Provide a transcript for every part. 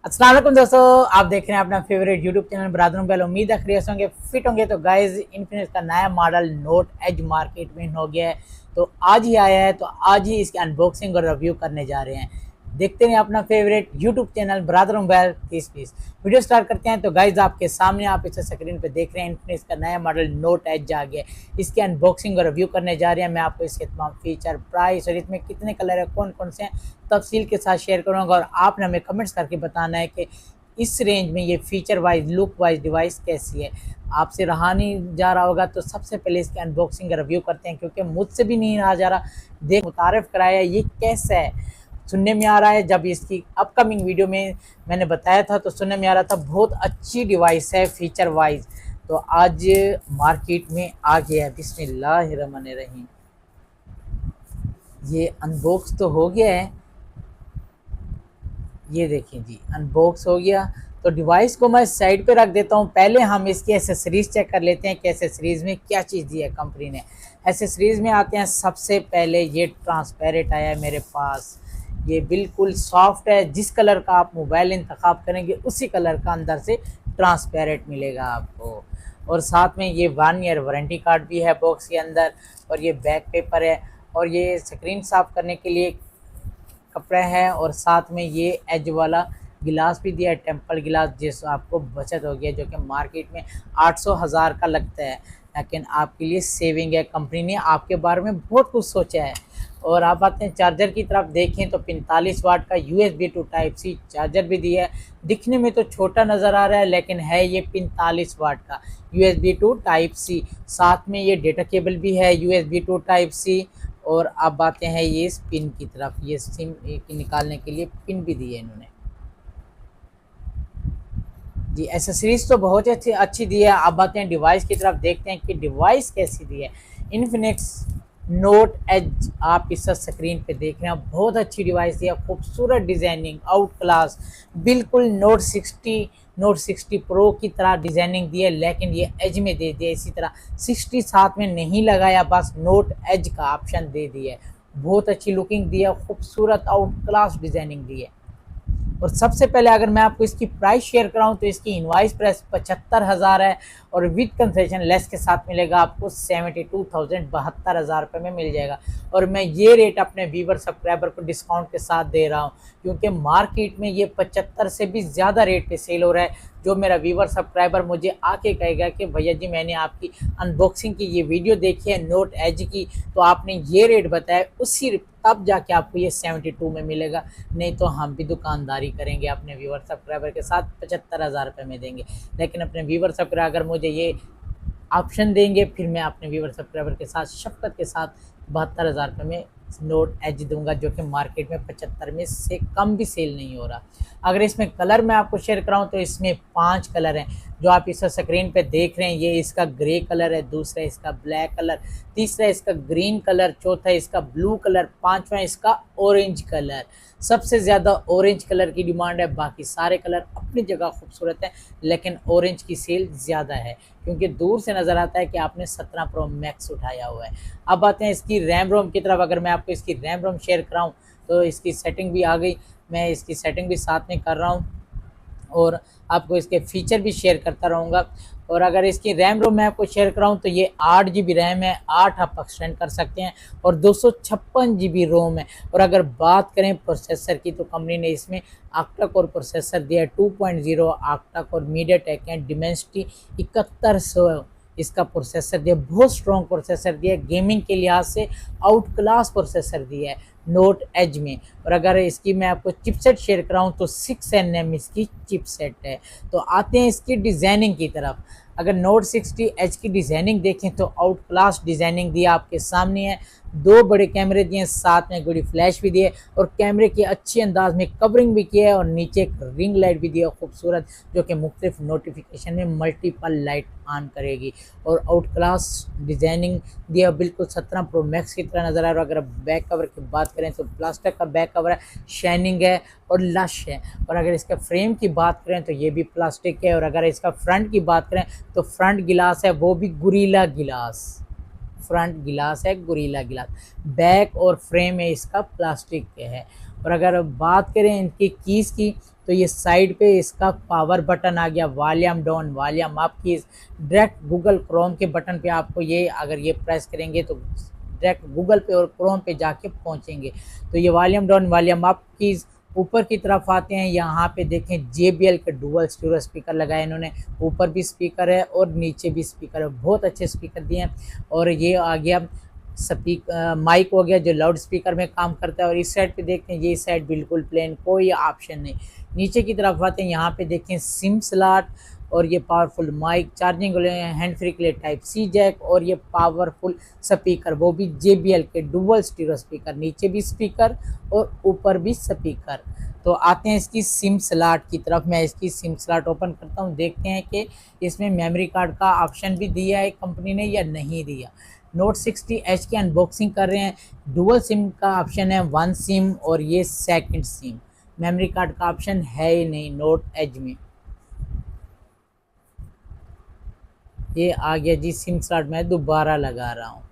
अस्सलाम वालेकुम दोस्तों, आप देख रहे हैं अपना फेवरेट यूट्यूब चैनल ब्रादरों पहले उम्मीद है खैरियत होंगे, फिट होंगे। तो गाइस इन्फिनिक्स का नया मॉडल नोट एज मार्केट में हो गया है, तो आज ही आया है। तो आज ही इसकी अनबॉक्सिंग और रिव्यू करने जा रहे हैं। देखते हैं अपना फेवरेट यूट्यूब चैनल ब्रादरों बैल 30 वीडियो स्टार्ट करते हैं। तो गाइज आपके सामने आप इसे स्क्रीन पे देख रहे हैं, इन्फिनिक्स का नया मॉडल नोट एज आ गया है। इसकी अनबॉक्सिंग और रिव्यू करने जा रहे हैं। मैं आपको इसके तमाम फीचर, प्राइस और इसमें कितने कलर है, कौन कौन से हैं, तफसील के साथ शेयर करूँगा। और आपने हमें कमेंट्स करके बताना है कि इस रेंज में ये feature wise, look wise device कैसी है। आपसे रहा नहीं जा रहा होगा, तो सबसे पहले इसकी अनबॉक्सिंग रिव्यू करते हैं, क्योंकि मुझसे भी नहीं रहा जा रहा। देख मुतारफ़ कराया ये कैसा है, सुनने में आ रहा है। जब इसकी अपकमिंग वीडियो में मैंने बताया था तो सुनने में आ रहा था बहुत अच्छी डिवाइस है फीचर वाइज। तो आज मार्केट में आ गया है। बिस्मिल्लाहिर्रहमानिर्रहीम। ये अनबॉक्स तो हो गया है, ये देखिए जी अनबॉक्स हो गया। तो डिवाइस को मैं साइड पे रख देता हूँ। पहले हम इसकी एसेसरीज़ चेक कर लेते हैं कि एसेसरीज़ में क्या चीज़ दी है कंपनी ने। एसेसरीज़ में आते हैं, सबसे पहले ये ट्रांसपेरेंट आया है मेरे पास। ये बिल्कुल सॉफ्ट है, जिस कलर का आप मोबाइल इंतखाब करेंगे उसी कलर का अंदर से ट्रांसपेरेंट मिलेगा आपको। और साथ में ये 1 ईयर वारंटी कार्ड भी है बॉक्स के अंदर, और ये बैक पेपर है, और ये स्क्रीन साफ़ करने के लिए कपड़ा है। और साथ में ये एज वाला गिलास भी दिया है, टेम्पल गिलास, जिस आपको बचत हो गया, जो कि मार्केट में 800,000 का लगता है, लेकिन आपके लिए सेविंग है। कंपनी ने आपके बारे में बहुत कुछ सोचा है। और आप आते हैं चार्जर की तरफ, देखें तो 45 वाट का USB to type C charger भी दिया है। दिखने में तो छोटा नज़र आ रहा है, लेकिन है ये 45 वाट का USB टू टाइप सी। साथ में ये डेटा केबल भी है USB टू टाइप सी। और अब आते हैं ये इस पिन की तरफ, ये सिम निकालने के लिए पिन भी दी है इन्होंने जी। एसेसरीज तो बहुत अच्छी अच्छी दी है। अब आते हैं डिवाइस की तरफ, देखते हैं कि डिवाइस कैसी दी है। इन्फिनिक्स नोट एज आप इस स्क्रीन पे देख रहे हैं, बहुत अच्छी डिवाइस दी है, खूबसूरत डिज़ाइनिंग, आउट क्लास, बिल्कुल नोट 60 प्रो की तरह डिज़ाइनिंग दी है, लेकिन ये एज में दे दिया। इसी तरह 60 साथ में नहीं लगाया, बस नोट एज का ऑप्शन दे दिया है। बहुत अच्छी लुकिंग दी है, खूबसूरत आउट क्लास डिज़ाइनिंग दी है। और सबसे पहले अगर मैं आपको इसकी प्राइस शेयर कराऊं तो इसकी इनवाइस प्राइस 75,000 है, और विद कंसेशन लेस के साथ मिलेगा आपको 72,000, 72,000 रुपये में मिल जाएगा। और मैं ये रेट अपने व्यूवर सब्सक्राइबर को डिस्काउंट के साथ दे रहा हूँ, क्योंकि मार्केट में ये 75 से भी ज़्यादा रेट पे सेल हो रहा है। जो मेरा व्यूवर सब्सक्राइबर मुझे आके कहेगा कि भैया जी मैंने आपकी अनबॉक्सिंग की ये वीडियो देखी है नोट एज की, तो आपने ये रेट बताया, उसी तब जाके आपको ये 72 में मिलेगा। नहीं तो हम भी दुकानदारी करेंगे, अपने व्यूवर सब्सक्राइबर के साथ 75,000 रुपये में देंगे। लेकिन अपने व्यूवर सब्सक्राइबर मुझे ये ऑप्शन देंगे, फिर मैं अपने व्यूवर सब्सक्राइबर के साथ शफ़क़त के साथ 72,000 रुपये में नोट एज दूंगा, जो कि मार्केट में 75 में से कम भी सेल नहीं हो रहा। अगर इसमें कलर मैं आपको शेयर कराऊं तो इसमें 5 कलर हैं, जो आप इस स्क्रीन पे देख रहे हैं। ये इसका ग्रे कलर है, दूसरा इसका ब्लैक कलर, तीसरा इसका ग्रीन कलर, चौथा इसका ब्लू कलर, पांचवा इसका ऑरेंज कलर। सबसे ज़्यादा ऑरेंज कलर की डिमांड है, बाकी सारे कलर अपनी जगह खूबसूरत हैं, लेकिन ऑरेंज की सेल ज़्यादा है, क्योंकि दूर से नज़र आता है कि आपने 17 प्रो मैक्स उठाया हुआ है। अब आते हैं इसकी रैम रोम की तरफ। अगर मैं आपको इसकी रैम रोम शेयर कराऊँ तो इसकी सेटिंग भी आ गई, मैं इसकी सेटिंग भी साथ में कर रहा हूँ, और आपको इसके फीचर भी शेयर करता रहूँगा। और अगर इसकी रैम रोम मैं आपको शेयर कराऊँ तो ये 8 GB रैम है, 8 आप एक्सटेंड कर सकते हैं, और 256 GB रोम है। और अगर बात करें प्रोसेसर की, तो कंपनी ने इसमें ऑक्टा कोर प्रोसेसर दिया है 2.0 ऑक्टा कोर, मीडियाटेक है डिमेंसिटी 7100 इसका प्रोसेसर दिया। बहुत स्ट्रॉन्ग प्रोसेसर दिया है, गेमिंग के लिहाज से आउट क्लास प्रोसेसर दिया है नोट एज में। और अगर इसकी मैं आपको चिपसेट शेयर कराऊँ तो 6nm इसकी चिपसेट है। तो आते हैं इसकी डिज़ाइनिंग की तरफ। अगर नोट 60 एच की डिज़ाइनिंग देखें तो आउट क्लास डिज़ाइनिंग दी आपके सामने है। 2 बड़े कैमरे दिए, साथ में बड़ी फ्लैश भी दिए, और कैमरे की अच्छी अंदाज में कवरिंग भी की है, और नीचे एक रिंग लाइट भी दी है खूबसूरत, जो कि मुख्तलिफ नोटिफिकेशन में मल्टीपल लाइट ऑन करेगी। और आउट क्लास डिज़ाइनिंग दिया, बिल्कुल 17 प्रो मैक्स की तरह नज़र आ रहा है। अगर बैक कवर की बात करें तो प्लास्टिक का बैक कवर है, शाइनिंग है और लश है। और अगर इसका फ्रेम की बात करें तो ये भी प्लास्टिक है। और अगर इसका फ्रंट की बात करें तो फ्रंट गिलास है, वो भी गुरीला गिलास, फ्रंट गिलास है गुरीला गिलास। बैक और फ्रेम है इसका प्लास्टिक के है। और अगर बात करें इनकी कीज़ की तो ये साइड पे इसका पावर बटन आ गया, volume down volume up keys. Direct Google Chrome के बटन पे आपको ये अगर ये प्रेस करेंगे तो डायरेक्ट गूगल पे और क्रोम पे जाके पहुंचेंगे। तो ये volume down volume up keys. ऊपर की तरफ आते हैं, यहाँ पे देखें JBL के डुअल स्टीरियो स्पीकर लगाए इन्होंने, ऊपर भी स्पीकर है और नीचे भी स्पीकर है, बहुत अच्छे स्पीकर दिए हैं। और ये आ गया माइक हो गया जो लाउड स्पीकर में काम करता है। और इस साइड पे देखते हैं, ये साइड बिल्कुल प्लेन, कोई ऑप्शन नहीं। नीचे की तरफ आते हैं, यहाँ पे देखें सिम स्लॉट और ये powerful mic, charging hand free के लिए टाइप C जैक और ये पावरफुल स्पीकर, वो भी JBL के डुअल स्टीरियो स्पीकर, नीचे भी स्पीकर और ऊपर भी स्पीकर। तो आते हैं इसकी सिम स्लॉट की तरफ। मैं इसकी सिम स्लॉट ओपन करता हूँ, देखते हैं कि इसमें मेमोरी कार्ड का ऑप्शन भी दिया है कंपनी ने या नहीं दिया। Note 60H की अनबॉक्सिंग कर रहे हैं। डुअल सिम का ऑप्शन है, 1 सिम और ये सेकंड सिम। मेमोरी कार्ड का ऑप्शन है ही नहीं नोट एज में। ये आ गया जी सिम स्लॉट, मैं दोबारा लगा रहा हूँ।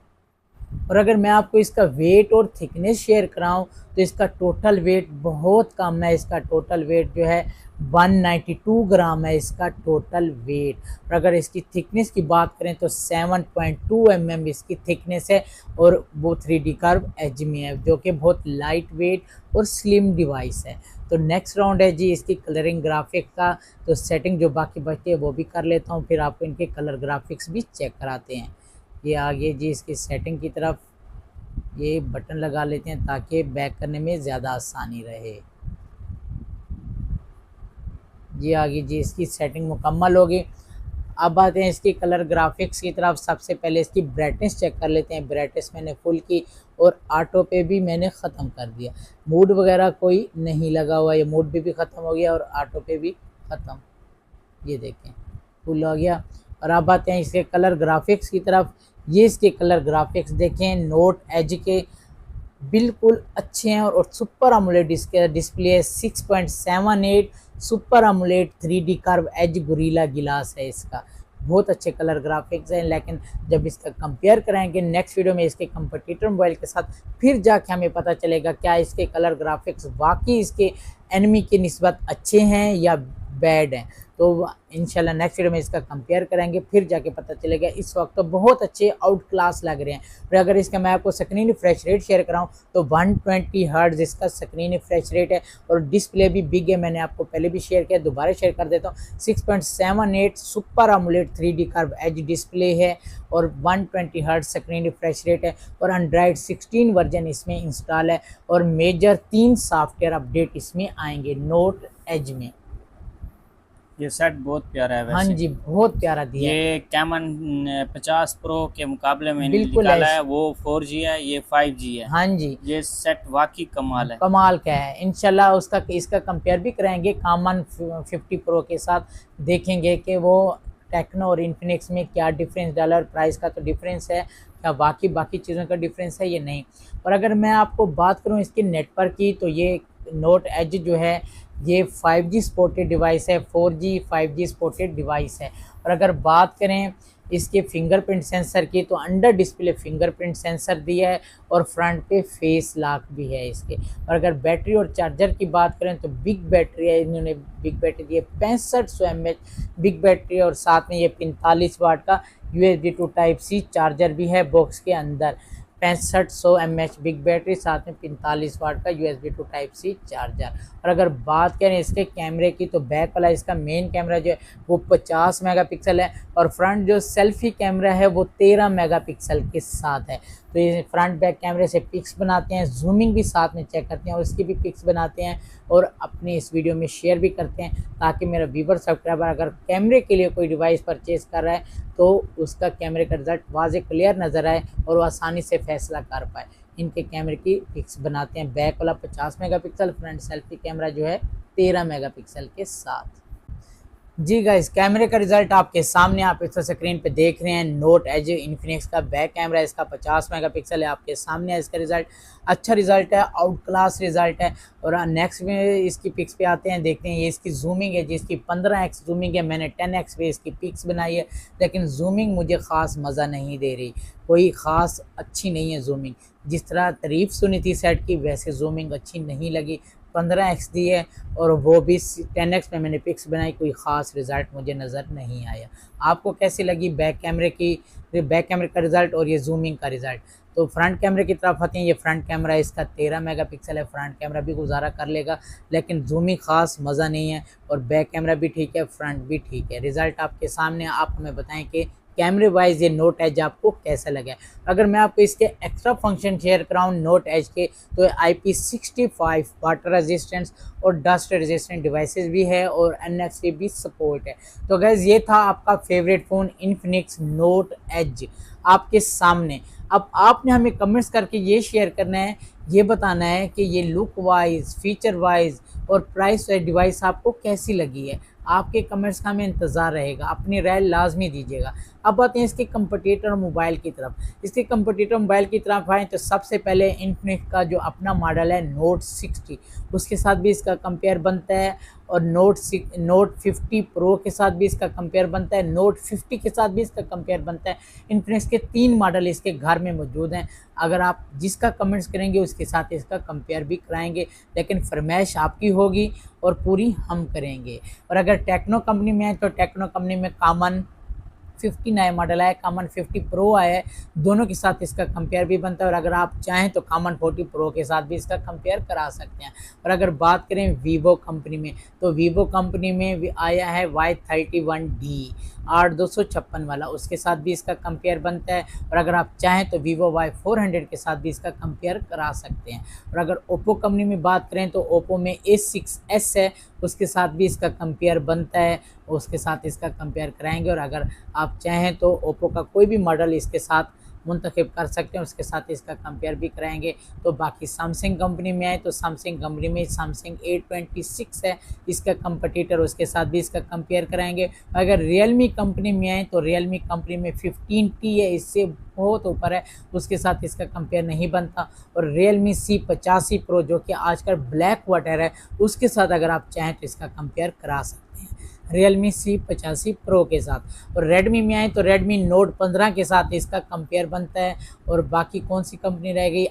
और अगर मैं आपको इसका वेट और थिकनेस शेयर कराऊं तो इसका टोटल वेट बहुत कम है। इसका टोटल वेट जो है 192 ग्राम है इसका टोटल वेट। और अगर इसकी थिकनेस की बात करें तो 7.2 mm इसकी थिकनेस है और वो 3D कर्व एज में है, जो कि बहुत लाइट वेट और स्लिम डिवाइस है। तो नेक्स्ट राउंड है जी इसकी कलरिंग ग्राफिक का। तो सेटिंग जो बाकी बचती है वो भी कर लेता हूँ, फिर आपको इनके कलर ग्राफिक्स भी चेक कराते हैं। ये आगे जी इसकी सेटिंग की तरफ ये बटन लगा लेते हैं ताकि बैक करने में ज़्यादा आसानी रहे। ये आगे जी इसकी सेटिंग मुकम्मल होगी। अब आते हैं इसकी कलर ग्राफिक्स की तरफ। सबसे पहले इसकी ब्राइटनेस चेक कर लेते हैं। ब्राइटनेस मैंने फुल की और ऑटो पे भी मैंने ख़त्म कर दिया। मूड वगैरह कोई नहीं लगा हुआ, ये मूड भी ख़त्म हो गया और ऑटो पे भी ख़त्म। ये देखें फुल हो गया। और अब आते हैं इसके कलर ग्राफिक्स की तरफ। ये इसके कलर ग्राफिक्स देखें, नोट एज के बिल्कुल अच्छे हैं और सुपर अमोलेड डिस्प्ले है, 6.78 super AMOLED 3D curve edge Gorilla glass है इसका। बहुत अच्छे कलर ग्राफिक्स हैं, लेकिन जब इसका कंपेयर कराएंगे नेक्स्ट वीडियो में इसके कंपटीटर मोबाइल के साथ, फिर जाके हमें पता चलेगा क्या इसके कलर ग्राफिक्स वाकई इसके एनिमी की निस्बत अच्छे हैं या बैड हैं। तो इंशाल्लाह नेक्स्ट वीडियो में इसका कंपेयर करेंगे, फिर जाके पता चलेगा। इस वक्त तो बहुत अच्छे आउट क्लास लग रहे हैं। और अगर इसका मैं आपको स्क्रीन रिफ्रेश रेट शेयर कराऊं तो 120 हर्ट्ज इसका स्क्रीन रिफ्रेश रेट है और डिस्प्ले भी बिग है। मैंने आपको पहले भी शेयर किया, दोबारा शेयर कर देता हूँ। 6.78 super AMOLED 3D curve edge display है और 120 हर्ट्ज स्क्रीन रिफ्रेश रेट है और एंड्रॉयड 16 वर्जन इसमें इंस्टॉल है और मेजर 3 सॉफ्टवेयर अपडेट इसमें आएंगे नोट एज में। ये सेट बहुत प्यारा है वैसे। हाँ जी बहुत प्यारा दिया है। ये कैमन 50 प्रो के मुकाबले में बिल्कुल निकाला है, वो 4G है, ये 5G है। हाँ जी ये सेट वाकई कमाल है, कमाल का है। इंशाल्लाह उसका इसका कंपेयर भी कराएंगे कामन 50 प्रो के साथ, देखेंगे कि वो टेक्नो और इन्फिनिक्स में क्या डिफरेंस डाला और प्राइस का तो डिफरेंस है, क्या बाकी चीज़ों का डिफरेंस है ये नहीं। और अगर मैं आपको बात करूँ इसके नेटवर्क की तो ये नोट एज जो है ये 5G सपोर्टेड डिवाइस है, 4G 5G सपोर्टेड डिवाइस है। और अगर बात करें इसके फिंगरप्रिंट सेंसर की तो अंडर डिस्प्ले फिंगरप्रिंट सेंसर दिया है और फ्रंट पे फेस लॉक भी है इसके। और अगर बैटरी और चार्जर की बात करें तो बिग बैटरी है, इन्होंने बिग बैटरी दी है 6500 mAh बिग बैटरी और साथ में ये 45 वाट का USB to Type-C चार्जर भी है बॉक्स के अंदर। 6500 mAh बिग बैटरी, साथ में 45 वाट का USB to Type-C चार्जर। और अगर बात करें इसके कैमरे की तो बैक वाला इसका मेन कैमरा जो है वो 50 मेगापिक्सल है और फ्रंट जो सेल्फी कैमरा है वो 13 मेगापिक्सल के साथ है। तो ये फ्रंट बैक कैमरे से पिक्स बनाते हैं, जूमिंग भी साथ में चेक करते हैं और उसकी भी पिक्स बनाते हैं और अपने इस वीडियो में शेयर भी करते हैं ताकि मेरा व्यूवर सब्सक्राइबर अगर कैमरे के लिए कोई डिवाइस परचेज़ कर रहा है तो उसका कैमरे का रिजल्ट वाज़े क्लियर नज़र आए और वो आसानी से फैसला कर पाए। इनके कैमरे की पिक्स बनाते हैं, बैक वाला 50 मेगापिक्सल, फ्रंट सेल्फी कैमरा जो है 13 मेगापिक्सल के साथ। जी गाइस, कैमरे का रिजल्ट आपके सामने, आप इस स्क्रीन पे देख रहे हैं। नोट एज इन्फिनिक्स का बैक कैमरा, इसका 50 मेगापिक्सल है, आपके सामने है इसका रिजल्ट। अच्छा रिजल्ट है, आउट क्लास रिजल्ट है। और नेक्स्ट में इसकी पिक्स पे आते हैं, देखते हैं। ये इसकी जूमिंग है जिसकी 15x जूमिंग है, मैंने 10x पे इसकी पिक्स बनाई है, लेकिन जूमिंग मुझे ख़ास मज़ा नहीं दे रही, कोई ख़ास अच्छी नहीं है जूमिंग। जिस तरह तारीफ सुनी थी सेट की, वैसे जूमिंग अच्छी नहीं लगी। 15x दी है और वो भी 10x में मैंने पिक्स बनाई, कोई ख़ास रिज़ल्ट मुझे नज़र नहीं आया। आपको कैसी लगी बैक कैमरे का रिज़ल्ट और ये जूमिंग का रिज़ल्ट? तो फ्रंट कैमरे की तरफ आते हैं। ये फ्रंट कैमरा इसका 13 मेगापिक्सल है, फ्रंट कैमरा भी गुजारा कर लेगा, लेकिन जूमिंग ख़ास मज़ा नहीं है। और बैक कैमरा भी ठीक है, फ्रंट भी ठीक है। रिज़ल्ट आपके सामने, आप हमें बताएं कि कैमरे वाइज ये नोट एज आपको कैसा लगा है। अगर मैं आपको इसके एक्स्ट्रा फंक्शन शेयर कराऊँ नोट एज के, तो IP65 वाटर रेजिस्टेंस और डस्ट रेजिस्टेंट डिवाइसेस भी है और NFC भी सपोर्ट है। तो गैस, ये था आपका favourite phone Infinix Note Edge आपके सामने। अब आपने हमें कमेंट्स करके ये शेयर करना है, ये बताना है कि ये लुक वाइज, फीचर वाइज और प्राइस वाइज डिवाइस आपको कैसी लगी है। आपके कमेंट्स का हमें इंतज़ार रहेगा, अपनी राय लाजमी दीजिएगा। अब आते हैं इसके कंपटीटर मोबाइल की तरफ। इसके कंपटीटर मोबाइल की तरफ आएँ तो सबसे पहले इन्फिनिक्स का जो अपना मॉडल है नोट 60, उसके साथ भी इसका कंपेयर बनता है। और नोट 50 प्रो के साथ भी इसका कंपेयर बनता है, नोट 50 के साथ भी इसका कंपेयर बनता है। इन्फिनिक्स के 3 मॉडल इसके घर में मौजूद हैं। अगर आप जिसका कमेंट्स करेंगे उसके साथ इसका कंपेयर भी कराएंगे, लेकिन फरमाइश आपकी होगी और पूरी हम करेंगे। और अगर टेक्नो कंपनी में है तो टेक्नो कंपनी में कॉमन 50 नया मॉडल आया, कॉमन 50 प्रो आया है, दोनों के साथ इसका कंपेयर भी बनता है। और अगर आप चाहें तो कॉमन 40 प्रो के साथ भी इसका कंपेयर करा सकते हैं। और अगर बात करें वीवो कंपनी में, तो वीवो कंपनी में भी आया है Y31D 8256 वाला, उसके साथ भी इसका कंपेयर बनता है। और अगर आप चाहें तो वीवो Y400 के साथ भी इसका कंपेयर करा सकते हैं। और अगर ओप्पो कंपनी में बात करें तो ओप्पो में A6s है, उसके साथ भी इसका कंपेयर बनता है, उसके साथ इसका कंपेयर कराएंगे। और अगर आप चाहें तो ओप्पो का कोई भी मॉडल इसके साथ मुंतखब कर सकते हैं, उसके साथ इसका कंपेयर भी कराएंगे। तो बाकी सैमसंग कंपनी में आए तो सैमसंग कंपनी में सैमसंग A26 है इसका कंपटीटर, उसके साथ भी इसका कंपेयर कराएंगे। अगर रियलमी कंपनी में आए तो रियलमी कंपनी में 15T है, इससे बहुत ऊपर है, उसके साथ इसका कंपेयर नहीं बनता। और रियलमी C85 प्रो जो कि आजकल ब्लैक वाटर है, उसके साथ अगर आप चाहें तो इसका कंपेयर करा सकते हैं रियलमी C85 प्रो के साथ। और रेडमी में आए तो रेडमी नोट 15 के साथ इसका कंपेयर बनता है। और बाकी कौन सी कंपनी रह गई?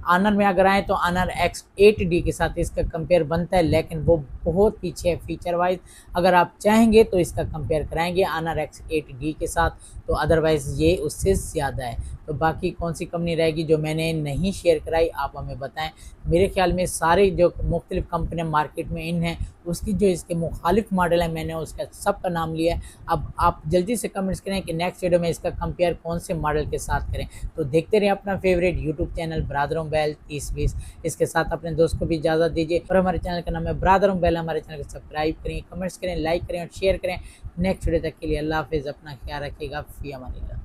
आनर में अगर आए तो आनर X8D के साथ इसका कंपेयर बनता है, लेकिन वो बहुत पीछे है फीचर वाइज। अगर आप चाहेंगे तो इसका कंपेयर कराएंगे आनर X8D के साथ, तो अदरवाइज़ ये उससे ज़्यादा है। तो बाकी कौन सी कंपनी रहेगी जो मैंने नहीं शेयर कराई, आप हमें बताएं। मेरे ख्याल में सारे जो मुख्तलिफ कंपनियाँ मार्केट में इन हैं, उसकी जो इसके मुखालिफ मॉडल है मैंने उसका सब का नाम लिया है। अब आप जल्दी से कमेंट्स करें कि नेक्स्ट वीडियो में इसका कंपेयर कौन से मॉडल के साथ करें। तो देखते रहे अपना favourite YouTube channel brother mobile 3020। इसके साथ अपने दोस्त को भी इजाज़त दीजिए। और हमारे चैनल का नाम है ब्रादर मोबाइल, हमारे चैनल को सब्सक्राइब करें, कमेंट्स करें, लाइक करें और शेयर करें। नेक्स्ट वीडियो तक के लिए अल्लाह हाफिज़, अपना ख्याल रखिएगा, फ़ी अमानिल्लाह।